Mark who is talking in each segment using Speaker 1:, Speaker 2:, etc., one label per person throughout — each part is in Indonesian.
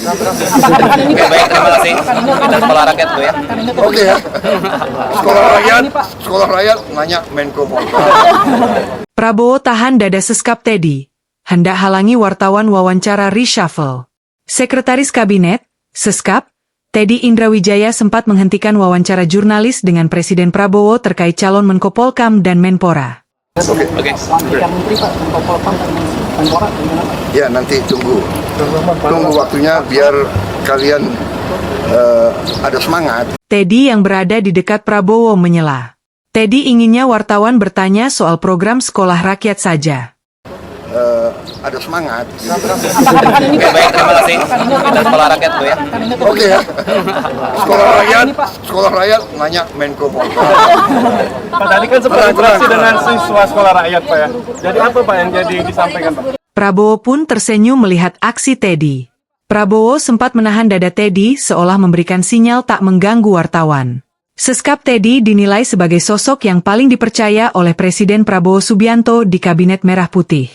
Speaker 1: Oke, baik, terima kasih. Kita sekolah rakyat tuh ya.
Speaker 2: Oke ya. Sekolah rakyat nanya Menko Polhukam.
Speaker 3: Prabowo tahan dada seskap Teddy. Hendak halangi wartawan wawancara reshuffle. Sekretaris Kabinet, Seskap, Teddy Indrawijaya sempat menghentikan wawancara jurnalis dengan Presiden Prabowo terkait calon Menko Polhukam dan Menpora.
Speaker 1: Oke.
Speaker 2: Ya nanti tunggu waktunya biar kalian ada semangat.
Speaker 3: Teddy yang berada di dekat Prabowo menyela. Teddy inginnya wartawan bertanya soal program sekolah rakyat saja.
Speaker 2: Ada semangat.
Speaker 1: Oke, baik, terima kasih. Kita sekolah rakyat tuh ya.
Speaker 2: Oke ya. Sekolah rakyat nanya Menko Polhukam.
Speaker 4: Pak, tadi kan sempat interaksi dengan siswa sekolah rakyat, Pak ya. Jadi apa Pak yang jadi disampaikan, Pak?
Speaker 3: Prabowo pun tersenyum melihat aksi Teddy. Prabowo sempat menahan dada Teddy seolah memberikan sinyal tak mengganggu wartawan. Seskap Teddy dinilai sebagai sosok yang paling dipercaya oleh Presiden Prabowo Subianto di Kabinet Merah Putih.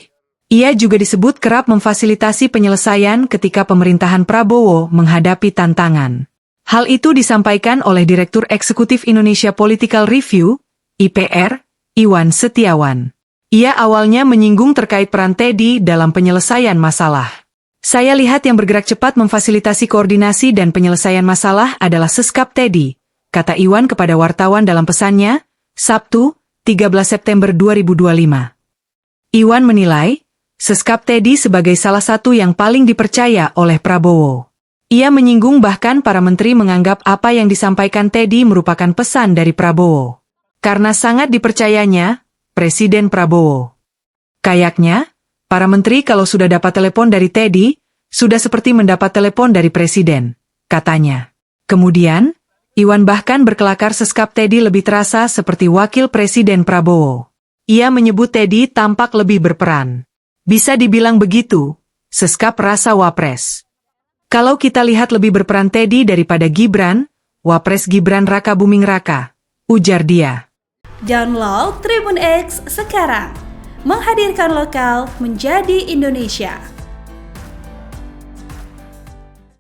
Speaker 3: Ia juga disebut kerap memfasilitasi penyelesaian ketika pemerintahan Prabowo menghadapi tantangan. Hal itu disampaikan oleh Direktur Eksekutif Indonesia Political Review, IPR, Iwan Setiawan. Ia awalnya menyinggung terkait peran Teddy dalam penyelesaian masalah. Saya lihat yang bergerak cepat memfasilitasi koordinasi dan penyelesaian masalah adalah Seskap Teddy, kata Iwan kepada wartawan dalam pesannya, Sabtu, 13 September 2025. Iwan menilai, Seskap Teddy sebagai salah satu yang paling dipercaya oleh Prabowo. Ia menyinggung bahkan para menteri menganggap apa yang disampaikan Teddy merupakan pesan dari Prabowo. Karena sangat dipercayanya, Presiden Prabowo. Kayaknya, para menteri kalau sudah dapat telepon dari Teddy, sudah seperti mendapat telepon dari Presiden, katanya. Kemudian, Iwan bahkan berkelakar Seskap Teddy lebih terasa seperti wakil Presiden Prabowo. Ia menyebut Teddy tampak lebih berperan. Bisa dibilang begitu, Seskap rasa Wapres. Kalau kita lihat lebih berperan Teddy daripada Gibran, Wapres Gibran Raka Buming Raka, ujar dia.
Speaker 5: Download Tribun X sekarang, menghadirkan lokal menjadi Indonesia.